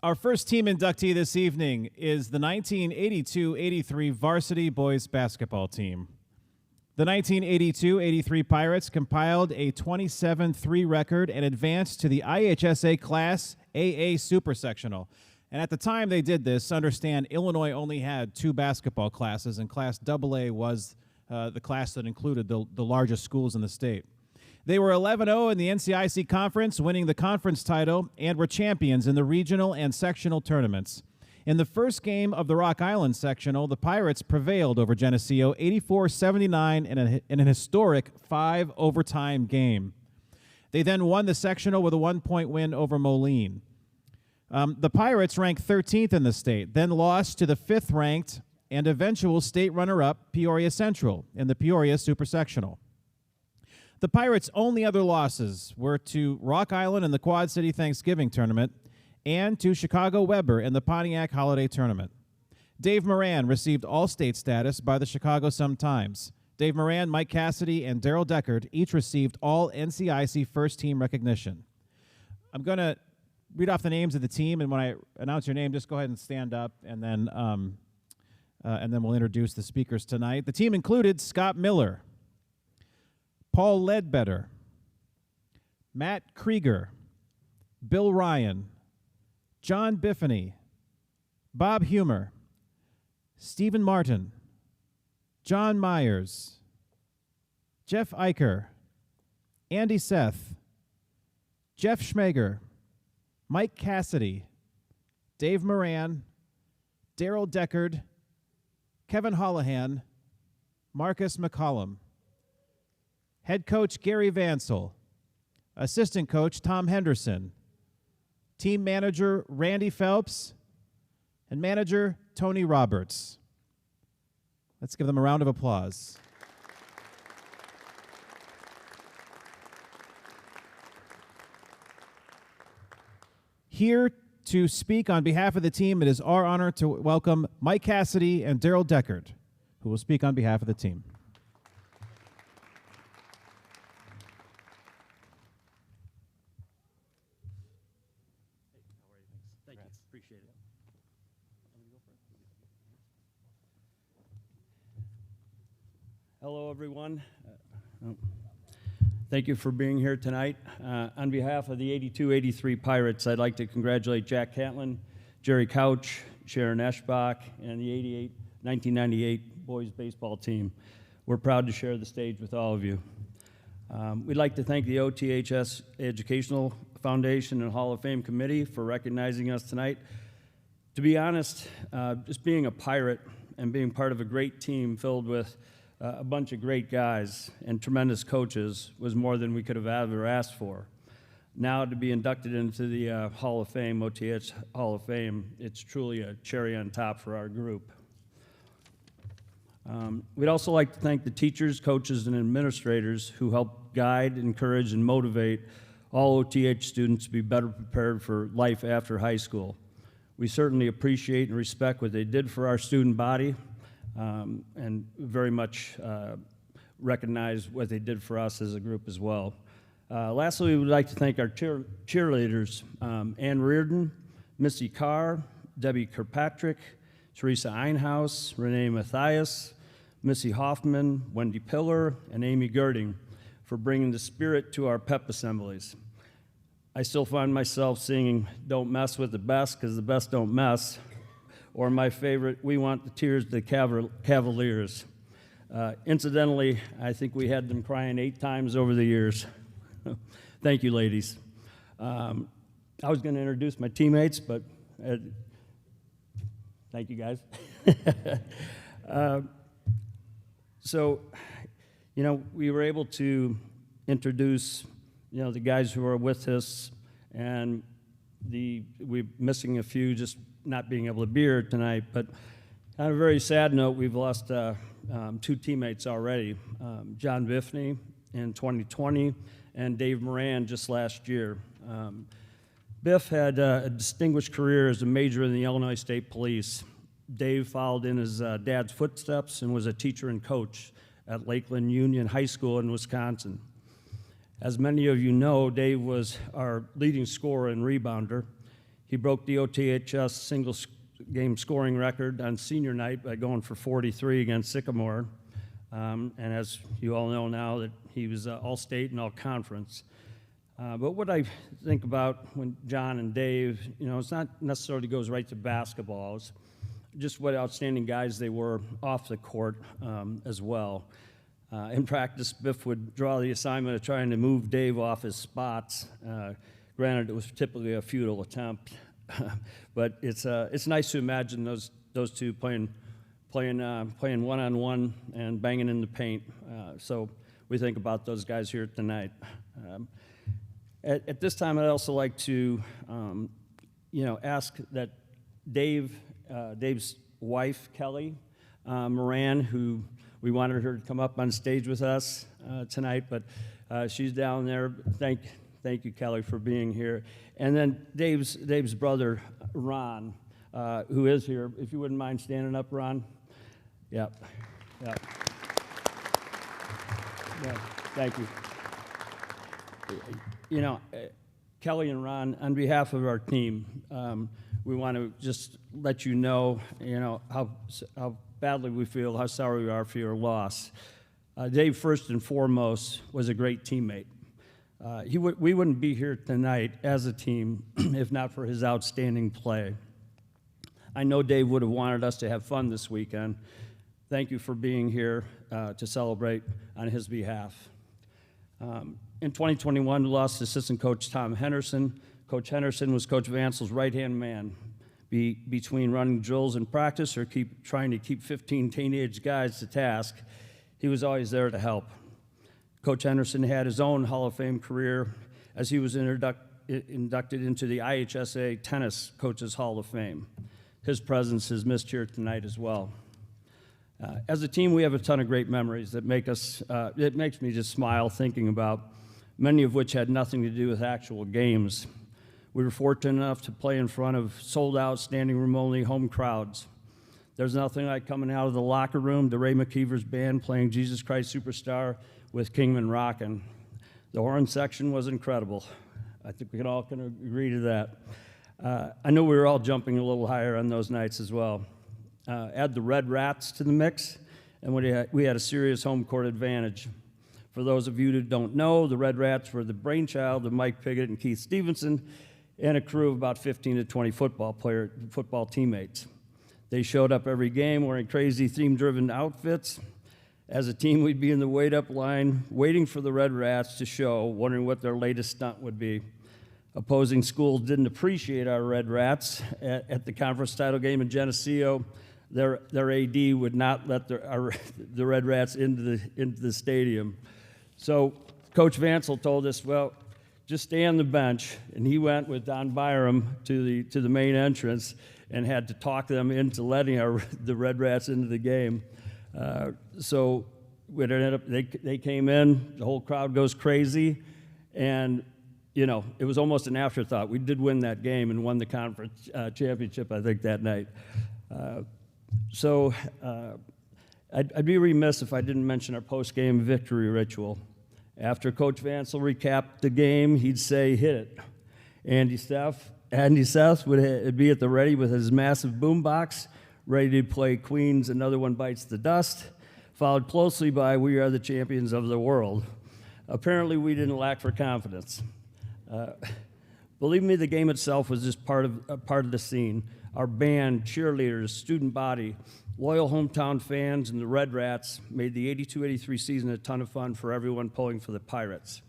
Our first team inductee this evening is the 1982-83 Varsity boys basketball team. The 1982-83 Pirates compiled a 27-3 record and advanced to the IHSA Class AA Supersectional. And at the time they did this, understand Illinois only had 2 basketball classes, and Class AA was the class that included the largest schools in the state. They were 11-0 in the NCIC Conference, winning the conference title, and were champions in the Regional and Sectional tournaments. In the first game of the Rock Island Sectional, the Pirates prevailed over Geneseo 84-79 in an historic 5-overtime game. They then won the sectional with a 1-point win over Moline. The Pirates ranked 13th in the state, then lost to the 5th-ranked and eventual state runner-up Peoria Central in the Peoria Supersectional. The Pirates' only other losses were to Rock Island in the Quad City Thanksgiving Tournament and to Chicago Weber in the Pontiac Holiday Tournament. Dave Moran received All-State status by the Chicago Sun-Times. Dave Moran, Mike Cassidy, and Daryl Deckard each received All-NCIC first-team recognition. I'm going to read off the names of the team, and when I announce your name, just go ahead and stand up, and then we'll introduce the speakers tonight. The team included Scott Miller, Paul Ledbetter, Matt Krieger, Bill Ryan, John Biffany, Bob Humer, Stephen Marten, John Myers, Jeff Aicher, Andy Seth, Jeff Schmoeger, Mike Cassidy, Dave Moran, Daryl Deckard, Kevin Hollahan, Marcus McCollum. Head coach Gary Vancil, assistant coach Tom Henderson, team manager Randi Phelps, and manager Tony Roberts. Let's give them a round of applause. Here to speak on behalf of the team, it is our honor to welcome Mike Cassidy and Daryl Deckard, who will speak on behalf of the team. Hello, everyone. Thank you for being here tonight. On behalf of the 82-83 Pirates, I'd like to congratulate Jack Catlin, Jerry Couch, Sharon Eschbach, and the 1998 boys baseball team. We're proud to share the stage with all of you. We'd like to thank the OTHS Educational Foundation and Hall of Fame Committee for recognizing us tonight. To be honest, just being a Pirate and being part of a great team filled with a bunch of great guys and tremendous coaches was more than we could have ever asked for. Now to be inducted into the Hall of Fame, OTHS Hall of Fame, it's truly a cherry on top for our group. We'd also like to thank the teachers, coaches, and administrators who help guide, encourage, and motivate all OTH students to be better prepared for life after high school. We certainly appreciate and respect what they did for our student body, and very much recognize what they did for us as a group as well. Lastly, we would like to thank our cheerleaders, Ann Reardon, Missy Carr, Debbie Kirkpatrick, Teresa Einhaus, Renee Mathias, Missy Hoffman, Wendy Pillar, and Amy Girding for bringing the spirit to our pep assemblies. I still find myself singing "Don't Mess with the Best" because the best don't mess, or my favorite, "We Want the Tears to the Cavaliers." Incidentally, I think we had them crying 8 times over the years. Thank you, ladies. I was going to introduce my teammates, but thank you, guys. So, we were able to introduce, the guys who are with us, and we're missing a few just not being able to be here tonight, but on a very sad note, we've lost 2 teammates already, John Biffany in 2020 and Dave Moran just last year. Biff had a distinguished career as a major in the Illinois State Police. Dave followed in his dad's footsteps and was a teacher and coach at Lakeland Union High School in Wisconsin. As many of you know, Dave was our leading scorer and rebounder. He He broke the OTHS single game scoring record on senior night by going for 43 against Sycamore. And as you all know now, that he was all-state and all-conference. But what I think about when John and Dave, it's not necessarily goes right to basketball. It's just what outstanding guys they were off the court as well. In practice, Biff would draw the assignment of trying to move Dave off his spots. Granted, it was typically a futile attempt, but it's nice to imagine those two playing one-on-one and banging in the paint. So we think about those guys here tonight. At this time, I'd also like to, ask that Dave's wife, Kelly Moran, who we wanted her to come up on stage with us tonight, but she's down there. Thank you, Kelly, for being here. And then Dave's brother, Ron, who is here. If you wouldn't mind standing up, Ron. Yep. Yeah, thank you. Kelly and Ron, on behalf of our team, we want to just let you know, how badly we feel, how sorry we are for your loss. Dave, first and foremost, was a great teammate. We wouldn't be here tonight as a team if not for his outstanding play. I know Dave would have wanted us to have fun this weekend. Thank you for being here to celebrate on his behalf. In 2021, we lost assistant coach Tom Henderson. Coach Henderson was Coach Vancil's right-hand man between running drills in practice or trying to keep 15 teenage guys to task. He was always there to help. Coach Henderson had his own Hall of Fame career as he was inducted into the IHSA Tennis Coaches Hall of Fame. His presence is missed here tonight as well. As a team, we have a ton of great memories that it makes me just smile thinking about, many of which had nothing to do with actual games. We were fortunate enough to play in front of sold-out, standing-room-only home crowds. There's nothing like coming out of the locker room to Ray McKeever's band playing Jesus Christ Superstar with Kingman rockin'. The horn section was incredible. I think we can all agree to that. I know we were all jumping a little higher on those nights as well. Add the Red Rats to the mix, and we had a serious home court advantage. For those of you who don't know, the Red Rats were the brainchild of Mike Piggott and Keith Stevenson and a crew of about 15 to 20 football teammates. They showed up every game wearing crazy theme-driven outfits. As a team, we'd be in the wait-up line waiting for the Red Rats to show, wondering what their latest stunt would be. Opposing schools didn't appreciate our Red Rats. At the conference title game in Geneseo, their AD would not let the Red Rats into the stadium. So Coach Vancil told us, well, just stay on the bench. And he went with Don Byram to the main entrance and had to talk them into letting the Red Rats into the game. So it ended up, they came in, the whole crowd goes crazy, and it was almost an afterthought. We did win that game and won the conference championship, I think, that night. I'd be remiss if I didn't mention our post-game victory ritual. After Coach Vancil recapped the game, he'd say, "Hit it." Andy Seth would be at the ready with his massive boombox, ready to play Queen's Another One Bites the Dust, followed closely by We Are the Champions of the World. Apparently, we didn't lack for confidence. Believe me, the game itself was just part of the scene. Our band, cheerleaders, student body, loyal hometown fans, and the Red Rats made the 82-83 season a ton of fun for everyone pulling for the Pirates.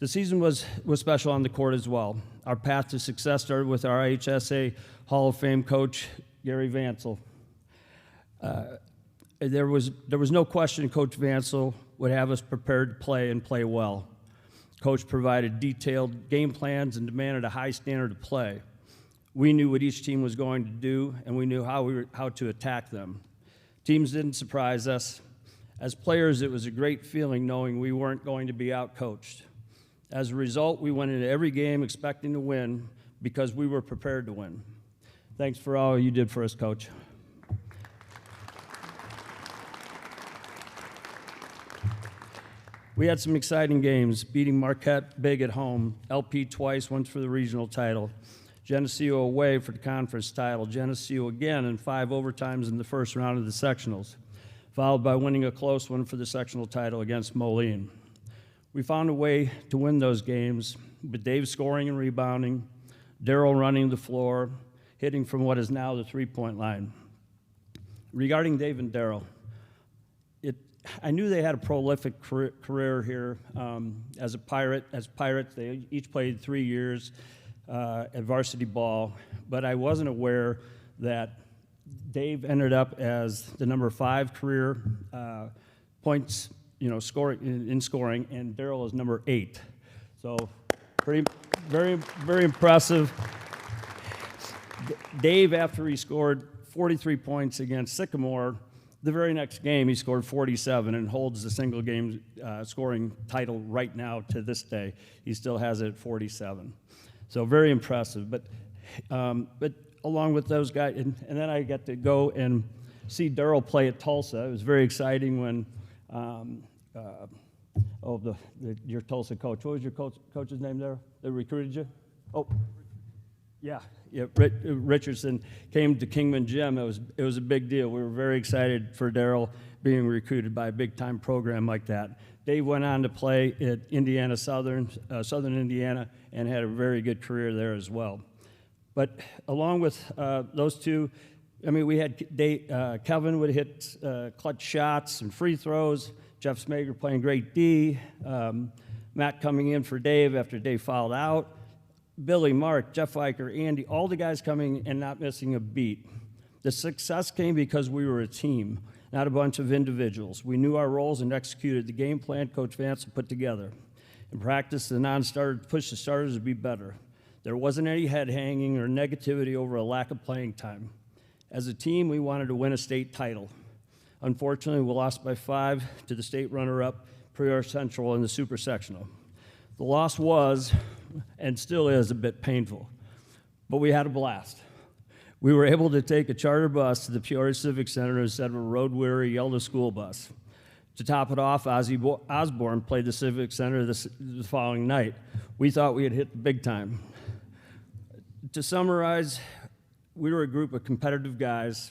The season was special on the court as well. Our path to success started with our IHSA Hall of Fame coach, Gary Vancil. There was no question Coach Vancil would have us prepared to play and play well. Coach provided detailed game plans and demanded a high standard of play. We knew what each team was going to do, and we knew how to attack them. Teams didn't surprise us. As players, it was a great feeling knowing we weren't going to be outcoached. As a result, we went into every game expecting to win because we were prepared to win. Thanks for all you did for us, Coach. We had some exciting games, beating Marquette big at home, LP twice, once for the regional title, Geneseo away for the conference title, Geneseo again in 5 overtimes in the first round of the sectionals, followed by winning a close one for the sectional title against Moline. We found a way to win those games with Dave scoring and rebounding, Daryl running the floor, hitting from what is now the three-point line. Regarding Dave and Daryl, I knew they had a prolific career here as Pirates. They each played 3 years at varsity ball, but I wasn't aware that Dave ended up as the number 5 career points, in scoring, and Daryl is number 8. So, very impressive. Dave, after he scored 43 points against Sycamore, the very next game he scored 47 and holds the single game scoring title right now to this day. He still has it at 47. So very impressive. But along with those guys, and then I got to go and see Daryl play at Tulsa. It was very exciting when your Tulsa coach. What was your coach's name there that recruited you? Oh, yeah, Richardson came to Kingman Gym. It was a big deal. We were very excited for Daryl being recruited by a big-time program like that. Dave went on to play at Indiana Southern Indiana, and had a very good career there as well. But along with those two, we had Kevin would hit clutch shots and free throws. Jeff Schmoeger playing great D. Matt coming in for Dave after Dave fouled out. Billy, Mark, Jeff Aicher, Andy, all the guys coming and not missing a beat. The success came because we were a team, not a bunch of individuals. We knew our roles and executed the game plan Coach Vancil put together. In practice, the non-starters pushed the starters to be better. There wasn't any head hanging or negativity over a lack of playing time. As a team, we wanted to win a state title. Unfortunately, we lost by 5 to the state runner-up, Peoria Central, in the Supersectional. The loss was, and still is, a bit painful, but we had a blast. We were able to take a charter bus to the Peoria Civic Center instead of a road-weary Yellow school bus. To top it off, Ozzy Osbourne played the Civic Center the following night. We thought we had hit the big time. To summarize, we were a group of competitive guys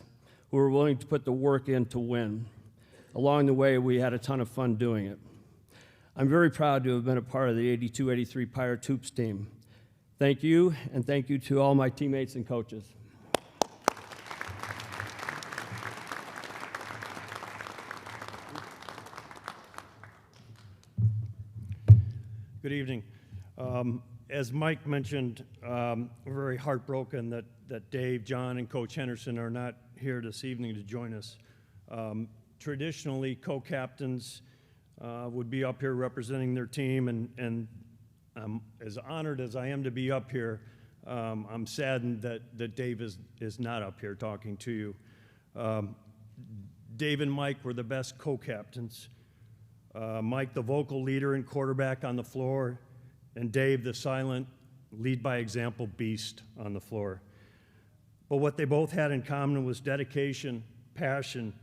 who were willing to put the work in to win. Along the way, we had a ton of fun doing it. I'm very proud to have been a part of the 82-83 Pirate Hoops team. Thank you, and thank you to all my teammates and coaches. Good evening. As Mike mentioned, we're very heartbroken that Dave, John, and Coach Henderson are not here this evening to join us. Traditionally, co-captains would be up here representing their team, and I'm as honored as I am to be up here. I'm saddened that Dave is not up here talking to you. Dave and Mike were the best co-captains. Mike, the vocal leader and quarterback on the floor, and Dave, the silent, lead-by-example beast on the floor. But what they both had in common was dedication, passion,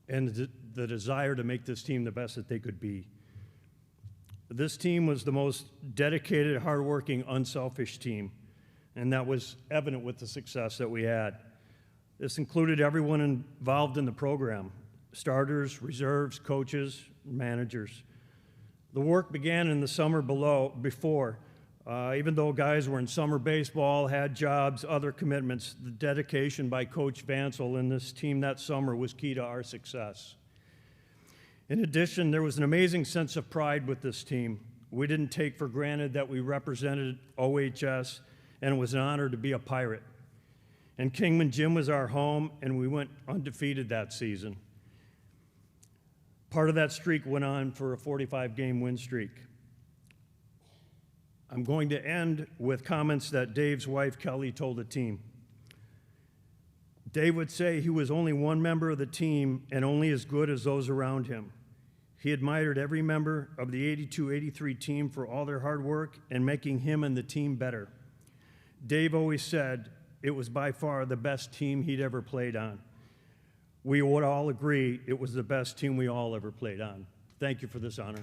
and the desire to make this team the best that they could be. This team was the most dedicated, hardworking, unselfish team, and that was evident with the success that we had. This included everyone involved in the program: starters, reserves, coaches, managers. The work began in the summer before. Even though guys were in summer baseball, had jobs, other commitments, the dedication by Coach Vancil and this team that summer was key to our success. In addition, there was an amazing sense of pride with this team. We didn't take for granted that we represented OHS, and it was an honor to be a Pirate. And Kingman Gym was our home, and we went undefeated that season. Part of that streak went on for a 45-game win streak. I'm going to end with comments that Dave's wife, Kelly, told the team. Dave would say he was only one member of the team and only as good as those around him. He admired every member of the 82-83 team for all their hard work and making him and the team better. Dave always said it was by far the best team he'd ever played on. We would all agree it was the best team we all ever played on. Thank you for this honor.